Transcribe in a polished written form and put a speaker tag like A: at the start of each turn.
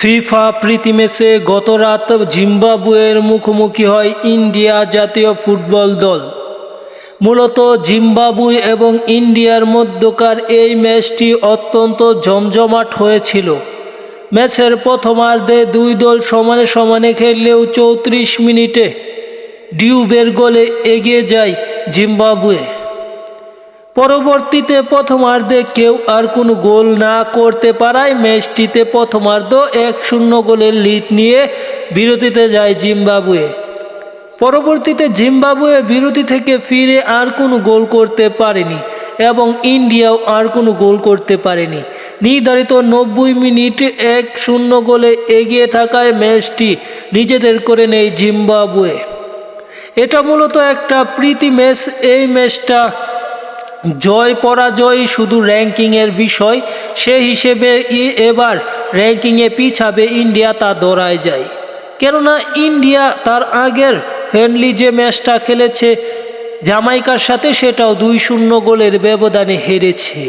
A: FIFA প্রীতি ম্যাচে গত রাত জিম্বাবুয়ের মুখোমুখি হয় ইন্ডিয়া জাতীয় ফুটবল দল। মূলত জিম্বাবুয়ে এবং ইন্ডিয়ার মধ্যকার এই ম্যাচটি অত্যন্ত জমজমাট হয়েছিল। ম্যাচের প্রথমার্ধে দুই দল সমানে সমানে খেললেও ৩৪ মিনিটে ডিউবের গোলে এগিয়ে যায় জিম্বাবুয়ে। পরবর্তীতে প্রথমার্ধে কেউ আর কোনো গোল না করতে পারায় ম্যাচটিতে প্রথমার্ধ ১-০ গোলের লিড নিয়ে বিরতিতে যায় জিম্বাবুয়ে। পরবর্তীতে জিম্বাবুয়ে বিরতি থেকে ফিরে আর কোনো গোল করতে পারেনি এবং ইন্ডিয়াও আর কোনো গোল করতে পারেনি। নির্ধারিত ৯০ মিনিট ১-০ গোলে এগিয়ে থাকায় ম্যাচটি নিজেদের করে নেয় জিম্বাবুয়ে। এটা মূলত একটা প্রীতি ম্যাচ। এই ম্যাচটা জয় পরাজয় শুধু র্যাঙ্কিংয়ের বিষয়। সেই হিসেবে এবার র্যাঙ্কিংয়ে পিছাবে ইন্ডিয়া তা ধরায় যায়, কেননা ইন্ডিয়া তার আগের ফ্রেন্ডলি যে ম্যাচটা খেলেছে জামাইকার সাথে সেটাও ২-০ গোলের ব্যবধানে হেরেছে।